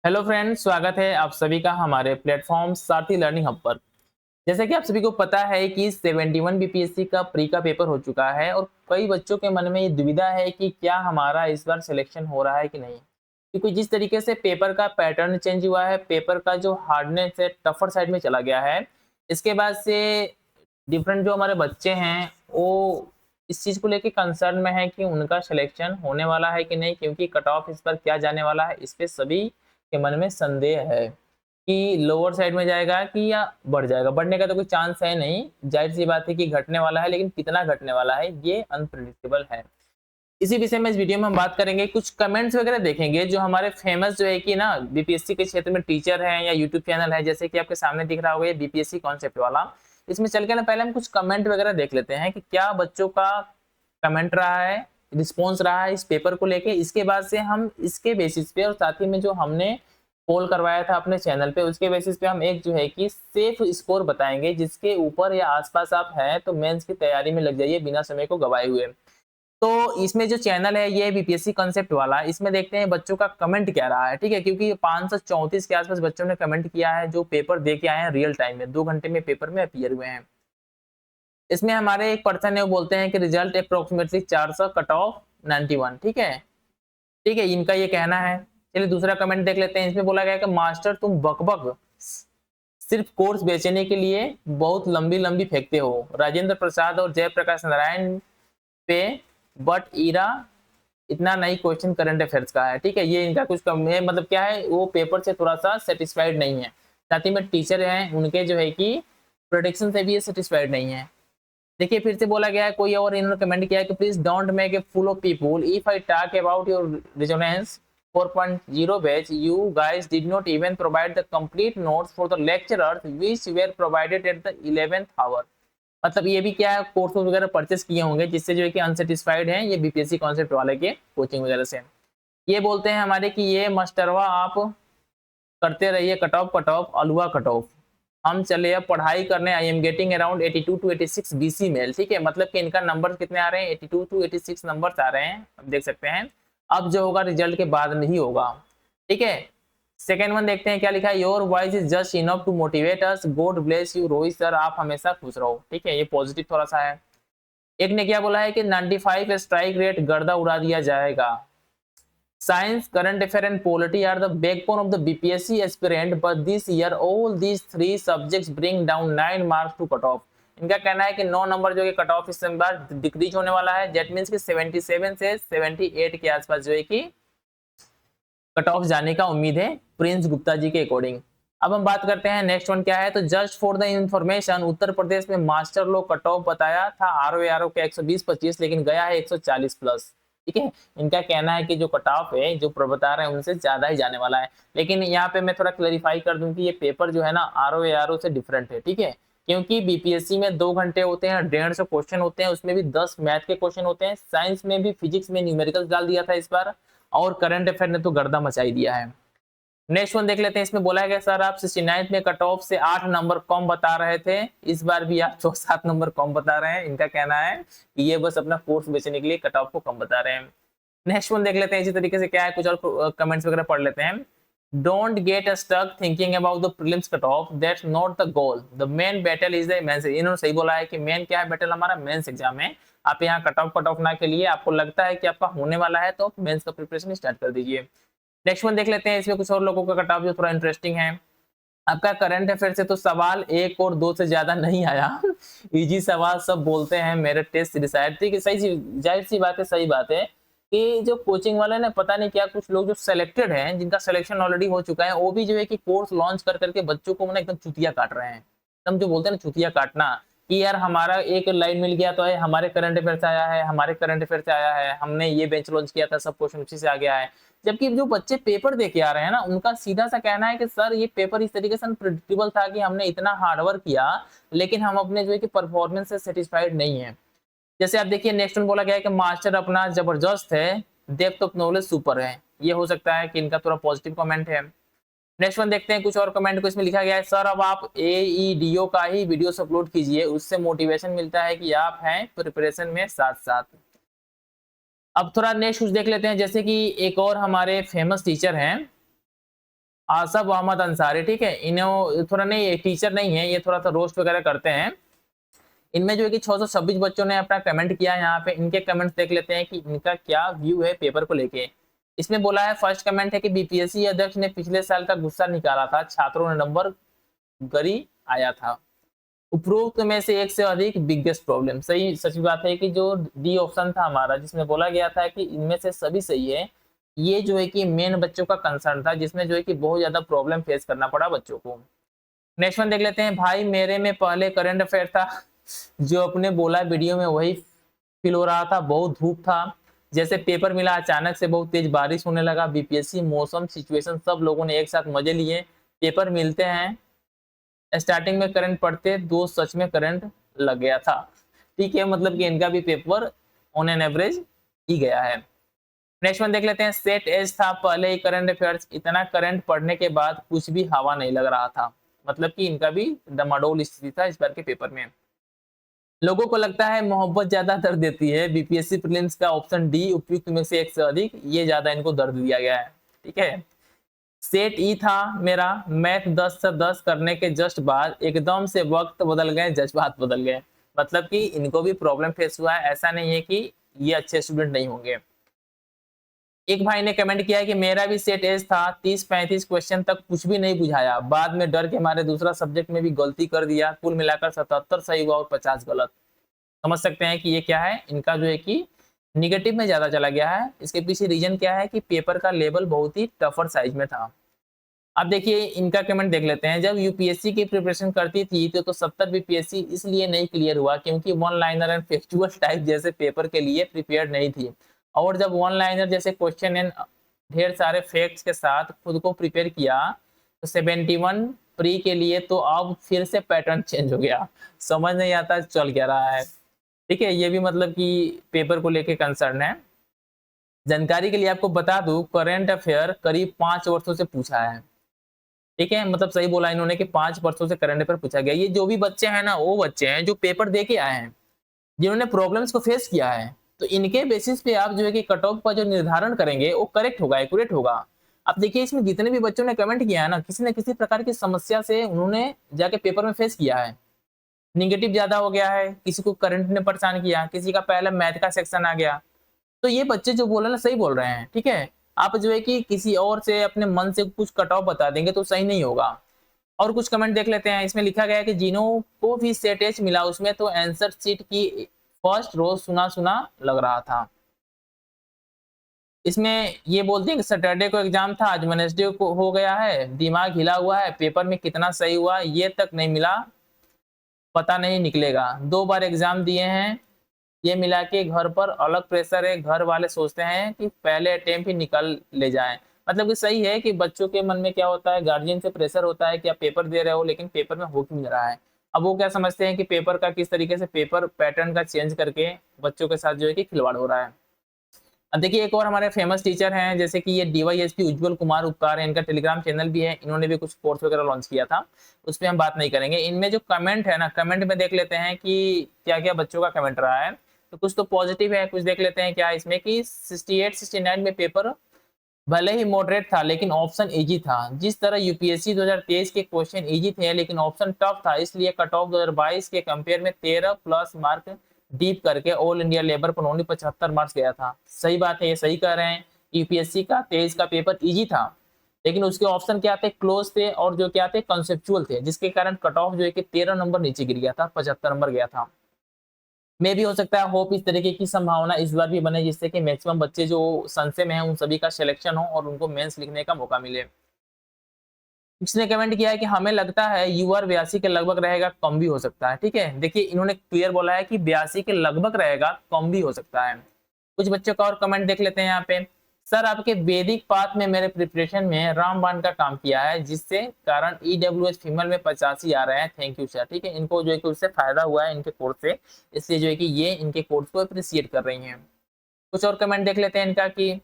Hello friends, स्वागत है आप सभी का हमारे प्लेटफॉर्म साथी लर्निंग हब पर। जैसे कि आप सभी को पता है कि 71 बीपीएससी का प्री का पेपर हो चुका है और कई बच्चों के मन में ये दुविधा है कि क्या हमारा इस बार सिलेक्शन हो रहा है कि नहीं, क्योंकि जिस तरीके से पेपर का पैटर्न चेंज हुआ है, पेपर का जो हार्डनेस है टफर साइड में चला गया है। इसके बाद से डिफरेंट जो हमारे बच्चे हैं वो इस चीज को लेके कंसर्न में है कि उनका सिलेक्शन होने वाला है कि नहीं, क्योंकि कट ऑफ इस पर क्या जाने वाला है, इस पे सभी के मन में संदेह है कि लोअर साइड में जाएगा कि या बढ़ जाएगा। बढ़ने का तो कोई चांस है नहीं, जाहिर सी बात है कि घटने वाला है, लेकिन कितना घटने वाला है ये अनप्रिडिक्टेबल है। इसी विषय में इस वीडियो में हम बात करेंगे, कुछ कमेंट्स वगैरह देखेंगे जो हमारे फेमस जो है कि ना बीपीएससी के क्षेत्र में टीचर हैं या यूट्यूब चैनल है, जैसे कि आपके सामने दिख रहा होगा ये बीपीएससी कॉन्सेप्ट वाला। इसमें चल के ना पहले हम कुछ कमेंट वगैरह देख लेते हैं कि क्या बच्चों का कमेंट रहा है, रिस्पॉन्स रहा है इस पेपर को लेके। इसके बाद से हम इसके बेसिस पे और साथ ही में जो हमने पोल करवाया था अपने चैनल पे, उसके बेसिस पे हम एक जो है कि सेफ स्कोर बताएंगे, जिसके ऊपर या आसपास आप हैं तो मेंस की तैयारी में लग जाइए बिना समय को गवाए हुए। तो इसमें जो चैनल है ये बीपीएससी कॉन्सेप्ट वाला, इसमें देखते हैं बच्चों का कमेंट क्या रहा है। ठीक है, क्योंकि 534 के आसपास बच्चों ने कमेंट किया है जो पेपर दे के आए हैं रियल टाइम में, 2 घंटे में पेपर में अपीयर हुए हैं। इसमें हमारे एक पर्सन है वो बोलते हैं कि रिजल्ट अप्रोक्सीमेटली 400, कट ऑफ 91। ठीक है, ठीक है, इनका ये कहना है। चलिए दूसरा कमेंट देख लेते हैं। इसमें बोला गया है कि मास्टर तुम बकबक सिर्फ कोर्स बेचने के लिए बहुत लंबी लंबी फेंकते हो, राजेंद्र प्रसाद और जयप्रकाश नारायण पे, बट इरा इतना नहीं क्वेश्चन करंट अफेयर्स का है। ठीक है, ये इनका कुछ कम है, मतलब क्या है वो पेपर से थोड़ा सा सेटिस्फाइड नहीं है। साथ ही में टीचर हैं उनके जो है कि प्रोडिक्शन से भी ये सेटिस्फाइड नहीं है। देखिए फिर से बोला गया है, कोई और इन्होंने कमेंट किया है कि please don't make a fool of people if I talk about your Resonance 4.0 batch, you guys did not even provide the complete notes for the lecturers which were provided at the 11th hour. मतलब ये भी क्या है, course वगैरह purchase किए होंगे जिससे जो है कि अनसेटिस्फाइड हैं ये बीपीएससी कॉन्सेप्ट वाले के कोचिंग वगैरह से। ये बोलते हैं हमारे कि ये मास्टरवा आप करते रहिए कट ऑफ अलुआ कट ऑफ, हम चले अब पढ़ाई करने। I am getting around 82 to 86 BC male. ठीक है, मतलब कि इनका नंबर कितने आ रहे हैं, 82 to 86 नंबर आ रहे हैं, आप देख सकते हैं। अब जो होगा रिजल्ट के बाद में ही होगा। ठीक है, सेकेंड वन देखते हैं क्या लिखा है, your voice is just enough to motivate us, God bless you Rohit sir, आप हमेशा खुश रहो। ठीक है, ये पॉजिटिव थोड़ा सा है। एक ने क्या बोला है कि 95 स्ट्राइक रेट गर्दा उड़ा दिया जाएगा। Science, current affair and polity are the backbone of the BPSC aspirant, but this year all these three subjects bring down 9 marks to cut off। इनका कहना है कि 9 नंबर जो है कट ऑफ इस बार डिक्रीज होने वाला है। दैट मींस कि 77 से 78 के आसपास जो है कि कट ऑफ जाने का उम्मीद है प्रिंस गुप्ता जी के अकॉर्डिंग। अब हम बात करते हैं नेक्स्ट वन क्या है, तो just for the information Uttar Pradesh में मास्टर लोग कट ऑफ बताया था आरओ का 120-25, लेकिन गया है 140 प्लस। ठीक है, इनका कहना है कि जो कट ऑफ है जो बता रहे हैं उनसे ज्यादा ही जाने वाला है। लेकिन यहाँ पे मैं थोड़ा क्लेरिफाई कर दूं कि ये पेपर जो है ना आरओ से डिफरेंट है। ठीक है, क्योंकि बीपीएससी में 2 घंटे होते हैं, 150 क्वेश्चन होते हैं, उसमें भी 10 मैथ के क्वेश्चन होते हैं, साइंस में भी फिजिक्स में न्यूमेरिकल डाल दिया था इस बार, और करंट अफेयर ने तो गर्दा मचाई दिया है। नेक्स्ट वन देख लेते हैं। इसमें बोला गया सर आप 69 में कट ऑफ से 8 नंबर कम बता रहे थे, इस बार भी आप 7 नंबर कम बता रहे हैं। इनका कहना है कि ये बस अपना कोर्स बेचने के लिए कट ऑफ को कम बता रहे हैं। नेक्स्ट वन देख लेते हैं इसी तरीके से क्या है, कुछ और कमेंट्स वगैरह पढ़ लेते हैं। Don't get stuck thinking about the prelims cut off, that's not the goal, the main battle is the mains. इन्होंने सही बोला है कि मेन क्या है बैटल, हमारा मेंस एग्जाम है। आप यहाँ कट ऑफ ना के लिए आपको लगता है कि आपका होने वाला है तो मेंस का प्रिपरेशन स्टार्ट कर दीजिए। नेक्स्ट वन देख लेते हैं। इसमें कुछ और लोगों का कट ऑफ जो थोड़ा इंटरेस्टिंग है। आपका करंट अफेयर से तो सवाल 1 और 2 से ज्यादा नहीं आया। इजी सवाल सब बोलते हैं, मेरे टेस्ट डिसाइड थी कि सही, जाहिर सी बात है, सही बात है कि जो कोचिंग वाले ने पता नहीं क्या, कुछ लोग जो सिलेक्टेड हैं जिनका सिलेक्शन ऑलरेडी हो चुका है, वो भी जो है कि कोर्स लॉन्च कर करके बच्चों को मतलब एकदम चुतिया काट रहे हैं। एकदम जो बोलते हैं ना चुतिया काटना, कि यार हमारा एक लाइन मिल गया तो है, हमारे करंट अफेयर से आया है, हमारे करंट अफेयर से आया है, हमने ये बेंच लॉन्च किया था, सब क्वेश्चन उसी से आ गया है। जबकि जो बच्चे पेपर दे के आ रहे हैं ना, उनका सीधा सा कहना है कि सर ये पेपर इस तरीके से अनप्रेडिक्टेबल था कि हमने इतना हार्डवर्क किया, लेकिन हम अपने जो है कि परफॉर्मेंस से सेटिस्फाइड नहीं है। जैसे आप देखिए नेक्स्ट में बोला गया है कि मास्टर अपना जबरदस्त है, डेप्थ ऑफ नॉलेज सुपर है। ये हो सकता है कि इनका थोड़ा पॉजिटिव कमेंट है। नेक्स्ट वन देखते हैं कुछ और कमेंट को। इसमें लिखा गया है सर अब आप एईडीओ का ही वीडियोस अपलोड कीजिए, उससे मोटिवेशन मिलता है कि आप हैं प्रिपरेशन में साथ साथ। अब थोड़ा नेक्स्ट कुछ देख लेते हैं। जैसे कि एक और हमारे फेमस टीचर हैं, आसफ अहमद अंसारी, ठीक है, इन्हों थोड़ा नहीं, टीचर नहीं है ये, थोड़ा सा रोस्ट वगैरह करते हैं। इनमें जो है कि 626 बच्चों ने अपना कमेंट किया। यहाँ पे इनके कमेंट्स देख लेते हैं कि इनका क्या व्यू है पेपर को लेके। इसमें बोला है, फर्स्ट कमेंट है कि बीपीएससी अध्यक्ष ने पिछले साल का गुस्सा निकाला था, छात्रों ने नंबर गरी आया था। उपरोक्त में से एक से अधिक बिगेस्ट प्रॉब्लम, सही सच बात है कि जो डी ऑप्शन था हमारा, जिसमें बोला गया था कि इनमें से सभी सही है, ये जो है कि मेन बच्चों का कंसर्न था, जिसमें जो है कि बहुत ज्यादा प्रॉब्लम फेस करना पड़ा बच्चों को। नेक्स्ट वन देख लेते हैं, भाई मेरे में पहले करंट अफेयर था, जो अपने बोला वीडियो में वही फील हो रहा था, बहुत धूप था, जैसे पेपर मिला अचानक से बहुत तेज बारिश होने लगा, बीपीएससी मौसम सिचुएशन सब लोगों ने एक साथ मजे लिए, पेपर मिलते हैं स्टार्टिंग में करंट पड़ते दो, सच में करंट लग गया था। ठीक है, मतलब कि इनका भी पेपर ऑन एन एवरेज ही गया है। नेक्स्ट वन देख लेते हैं, सेट एज था पहले ही करंट अफेयर्स, इतना करंट पढ़ने के बाद कुछ भी हवा नहीं लग रहा था, मतलब कि इनका भी डमाडोल स्थिति था इस बार के पेपर में। लोगों को लगता है मोहब्बत ज्यादा दर्द देती है, बीपीएससी प्रीलिम्स का ऑप्शन डी उपयुक्त में से एक से अधिक, ये ज्यादा इनको दर्द दिया गया है। ठीक है, सेट ई था मेरा, मैथ 10 से 10 करने के जस्ट बाद एकदम से वक्त बदल गए, जज्बात बदल गए, मतलब कि इनको भी प्रॉब्लम फेस हुआ है, ऐसा नहीं है कि ये अच्छे स्टूडेंट नहीं होंगे। एक भाई ने कमेंट किया है कि मेरा भी सेट एज था, 30-35 क्वेश्चन तक कुछ भी नहीं बुझाया, बाद में डर के मारे दूसरा सब्जेक्ट में भी गलती कर दिया, कुल मिलाकर 77 सही हुआ और 50 गलत। समझ सकते हैं कि ये क्या है, इनका जो है कि निगेटिव में ज्यादा चला गया है। इसके पीछे रीजन क्या है कि पेपर का लेवल बहुत ही टफर साइज में था। अब देखिए इनका कमेंट देख लेते हैं, जब यूपीएससी की प्रिपरेशन करती थी तो 70 बीपीएससी इसलिए नहीं क्लियर हुआ क्योंकि one liner and factual type जैसे पेपर के लिए प्रिपेयर्ड नहीं थी, और जब वन लाइनर जैसे क्वेश्चन एंड ढेर सारे फैक्ट्स के साथ खुद को प्रिपेयर किया तो 71 प्री के लिए, तो अब फिर से पैटर्न चेंज हो गया, समझ नहीं आता चल क्या रहा है। ठीक है, ये भी मतलब कि पेपर को लेके कंसर्न है। जानकारी के लिए आपको बता दूं, करंट अफेयर करीब 5 वर्षों से पूछा है। ठीक है, मतलब सही बोला इन्होंने कि 5 वर्षों से करंट अफेयर पूछा गया। ये जो भी बच्चे हैं ना, वो बच्चे हैं जो पेपर दे के आए हैं, जिन्होंने प्रॉब्लम्स को फेस किया है, तो इनके बेसिस पे आप जो है कि कट ऑफ का जो निर्धारण करेंगे वो करेक्ट होगा, एक्यूरेट होगा। अब देखिए इसमें जितने भी बच्चों ने कमेंट किया है ना, किसी न किसी प्रकार की समस्या से उन्होंने जाके पेपर में फेस किया है, निगेटिव ज्यादा हो गया है, किसी को करंट ने परेशान किया, किसी का पहला मैथ का सेक्शन आ गया, तो ये बच्चे जो बोल रहे हैं ना, सही बोल रहे हैं। ठीक है, आप जो है कि किसी और से अपने मन से कुछ कट ऑफ बता देंगे तो सही नहीं होगा। और कुछ कमेंट देख लेते हैं, इसमें लिखा गया है कि जिन्हों को भी सेट एच मिला उसमें तो आंसर शीट की फर्स्ट रो सुना सुना लग रहा था। इसमें ये बोलते हैं कि सैटरडे को एग्जाम था, आज वेडनेसडे को हो गया है, दिमाग हिला हुआ है, पेपर में कितना सही हुआ ये तक नहीं मिला, पता नहीं निकलेगा, 2 बार एग्जाम दिए हैं, ये मिला के घर पर अलग प्रेशर है, घर वाले सोचते हैं कि पहले अटेम्प्ट ही निकल ले जाएं। मतलब कि सही है कि बच्चों के मन में क्या होता है, गार्जियन से प्रेशर होता है कि आप पेपर दे रहे हो लेकिन पेपर में हो क्यों नहीं रहा है। अब वो क्या समझते हैं कि पेपर का किस तरीके से पेपर पैटर्न का चेंज करके बच्चों के साथ जो है कि खिलवाड़ हो रहा है। अब देखिए एक और हमारे फेमस टीचर हैं, जैसे कि ये डीवाईएसपी उज्जवल कुमार उपकार है, इनका टेलीग्राम चैनल भी है, इन्होंने भी कुछ कोर्स वगैरह लॉन्च किया था, उस पर हम बात नहीं करेंगे। इनमें जो कमेंट है ना, कमेंट में देख लेते हैं कि क्या क्या बच्चों का कमेंट रहा है। तो कुछ तो पॉजिटिव है, कुछ देख लेते हैं क्या इसमें कि 68-69 में पेपर भले ही मॉडरेट था लेकिन ऑप्शन इजी था, जिस तरह यूपीएससी 2023 के क्वेश्चन इजी थे लेकिन ऑप्शन टफ था, इसलिए कट ऑफ 2022 के कंपेयर में 13 प्लस मार्क डीप करके ऑल इंडिया लेवल पर ओनली 75 मार्क्स गया था। सही बात है, ये सही कह रहे हैं, यूपीएससी का 23 का पेपर इजी था लेकिन उसके ऑप्शन क्या थे, क्लोज थे, और जो क्या थे कंसेप्चुअल थे, जिसके कारण कट ऑफ जो है कि 13 नंबर नीचे गिर गया था, 75 नंबर गया था। मे भी हो सकता है, होप इस तरीके की संभावना इस बार भी बने जिससे कि मैक्सिमम बच्चे जो संशय में हैं उन सभी का सिलेक्शन हो और उनको मेंस लिखने का मौका मिले। इसने कमेंट किया है कि हमें लगता है यूआर 82 के लगभग रहेगा, कम भी हो सकता है। ठीक है, देखिए इन्होंने क्लियर बोला है कि 82 के लगभग रहेगा, कम भी हो सकता है। कुछ बच्चों का और कमेंट देख लेते हैं यहाँ पे, सर आपके वैदिक पाथ में मेरे प्रिपरेशन में रामबाण का काम किया है, जिससे कारण ईडब्ल्यूएस फीमेल में 85 आ रहे हैं, थैंक यू सर। ठीक है, इनको जो है कि उससे फायदा हुआ है इनके कोर्स से, इसलिए जो है कि ये इनके कोर्स को अप्रिशिएट कर रही हैं। कुछ और कमेंट देख लेते हैं इनका कि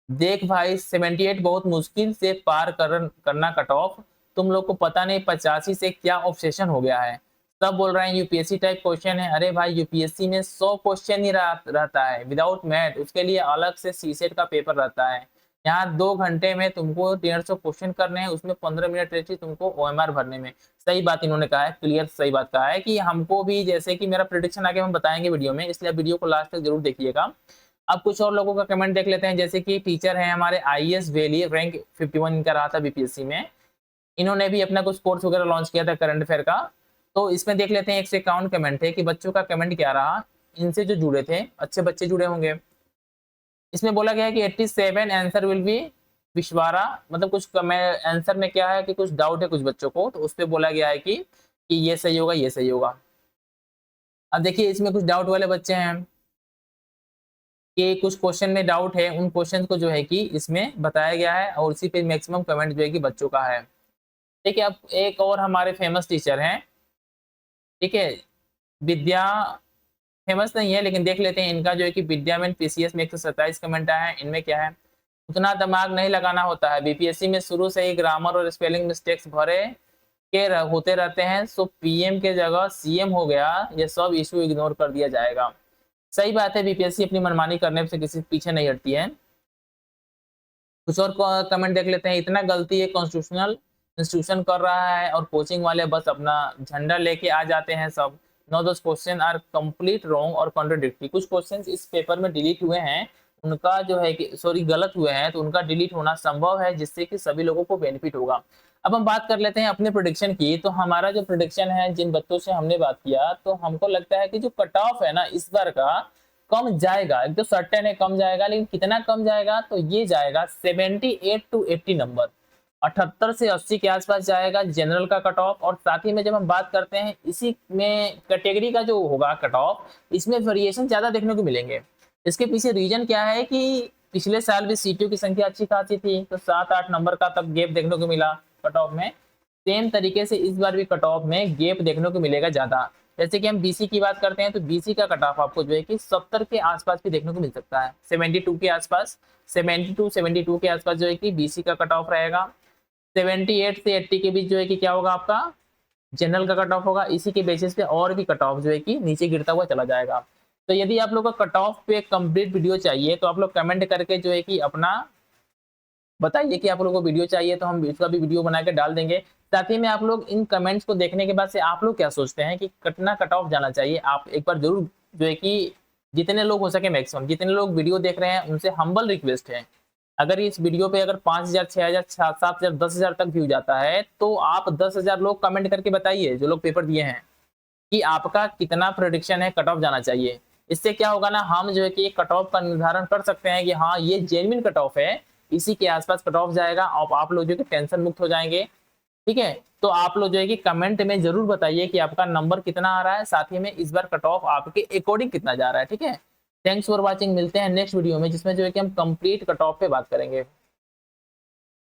देख भाई 78 बहुत मुश्किल से पार करना कट ऑफ, तुम लोग को पता नहीं 85 से क्या ऑब्सेशन हो गया है। सब बोल रहे हैं यूपीएससी टाइप क्वेश्चन है, अरे भाई यूपीएससी में 100 क्वेश्चन ही रहता है विदाउट मैथ, उसके लिए अलग से सीसेट का पेपर रहता है, यहाँ 2 घंटे में तुमको 150 क्वेश्चन करने हैं, उसमें 15 मिनट रहती है तुमको ओएमआर भरने में। सही बात इन्होंने कहा है, क्लियर सही बात कहा है कि हमको भी, जैसे कि मेरा प्रेडिक्शन आगे हम बताएंगे वीडियो में, इसलिए वीडियो को लास्ट तक जरूर देखिएगा। अब कुछ और लोगों का कमेंट देख लेते हैं, जैसे कि टीचर हैं हमारे आईएएस वैली, रैंक 51 इनका रहा था बीपीएससी में। इन्होंने भी अपना कुछ कोर्स वगैरह लॉन्च किया था करंट अफेयर का। तो इसमें देख लेते हैं 151 कमेंट थे कि बच्चों का कमेंट क्या रहा, इनसे जो जुड़े थे, अच्छे बच्चे जुड़े होंगे। इसमें बोला गया है कि 87 आंसर विल बी विश्वारा, मतलब कुछ आंसर में क्या है कि कुछ डाउट है कुछ बच्चों को, तो उस पर बोला गया है कि ये सही होगा, ये सही होगा। अब देखिए इसमें कुछ डाउट वाले बच्चे हैं कि कुछ क्वेश्चन में डाउट है, उन क्वेश्चन को जो है कि इसमें बताया गया है और उसी पे मैक्सिमम कमेंट जो है कि बच्चों का है। ठीक है, अब एक और हमारे फेमस टीचर हैं, ठीक है, विद्या, फेमस नहीं है लेकिन देख लेते हैं इनका जो है कि विद्या में पीसीएस में 127 कमेंट आया है। इनमें क्या है, उतना दिमाग नहीं लगाना होता है, बीपीएससी में शुरू से ही ग्रामर और स्पेलिंग मिस्टेक्स भरे के होते रहते हैं, सो पीएम के जगह सीएम हो गया, ये सब इशू इग्नोर कर दिया जाएगा। सही बात है, बीपीएससी अपनी मनमानी करने से किसी पीछे नहीं हटती है। कुछ और कमेंट देख लेते हैं, इतना गलती है कॉन्स्टिट्यूशनल इंस्टीट्यूशन कर रहा है और कोचिंग वाले बस अपना झंडा लेके आ जाते हैं सब। No those questions are complete wrong और कॉन्ट्रोडिक्टरी। कुछ क्वेश्चंस इस पेपर में डिलीट हुए हैं, उनका जो है कि सॉरी गलत हुए हैं, तो उनका डिलीट होना संभव है, जिससे कि सभी लोगों को बेनिफिट होगा। अब हम बात कर लेते हैं अपने प्रोडिक्शन की। तो हमारा जो प्रोडिक्शन है, जिन बच्चों से हमने बात किया, तो हमको लगता है कि जो कट ऑफ है ना इस बार का, कम जाएगा, एक तो सर्टेन है कम जाएगा, लेकिन कितना कम जाएगा, तो ये जाएगा 78 to 80 नंबर, 78 से 80 के आसपास जाएगा जनरल का कट ऑफ। और साथ ही में जब हम बात करते हैं इसी में कैटेगरी का जो होगा कट ऑफ, इसमें वेरिएशन ज्यादा देखने को मिलेंगे। इसके पीछे रीजन क्या है कि पिछले साल भी सीटीओ की संख्या अच्छी खासी थी, तो 7-8 नंबर का तब गैप देखने को मिला कट ऑफ में। सेम तरीके से इस बार भी कट ऑफ में गैप देखने को मिलेगा ज्यादा। जैसे कि हम बीसी की बात करते हैं, तो बीसी का कट ऑफ आपको जो है कि 70 के आसपास भी देखने को मिल सकता है, 72 के आसपास, 72 के आसपास जो है कि बीसी का कट ऑफ रहेगा। 78 से 80 के बीच जो है कि क्या होगा, आपका जनरल का कट ऑफ होगा। इसी के बेसिस पे और भी कट ऑफ जो है कि नीचे गिरता हुआ चला जाएगा। तो यदि आप लोग का कट ऑफ पे कंप्लीट वीडियो चाहिए, तो आप लोग कमेंट करके जो है कि अपना बताइए कि आप लोगों को वीडियो चाहिए, तो हम इसका भी वीडियो बना के डाल देंगे। साथ ही में आप लोग इन कमेंट्स को देखने के बाद से आप लोग क्या सोचते हैं कि कितना कट ऑफ जाना चाहिए, आप एक बार जरूर जो है कि जितने लोग हो सके मैक्सिमम, जितने लोग वीडियो देख रहे हैं उनसे हम्बल रिक्वेस्ट है, अगर इस वीडियो पे अगर 5000, 6000, 7000, 10000 तक व्यू जाता है, तो आप 10,000 लोग कमेंट करके बताइए जो लोग पेपर दिए हैं कि आपका कितना प्रेडिक्शन है, कट ऑफ जाना चाहिए। इससे क्या होगा ना, हम जो है कि कट ऑफ का निर्धारण कर सकते हैं कि हाँ ये जेन्युइन कट ऑफ है, इसी के आसपास कट ऑफ जाएगा और आप लोग जो कि टेंशन मुक्त हो जाएंगे। ठीक है, तो आप लोग जो है कि कमेंट में जरूर बताइए कि आपका नंबर कितना आ रहा है, साथ ही में इस बार कट ऑफ आपके अकॉर्डिंग कितना जा रहा है। ठीक है, थैंक्स फॉर वॉचिंग, मिलते हैं नेक्स्ट वीडियो में, जिसमें जो है कि हम कंप्लीट कट ऑफ पे बात करेंगे।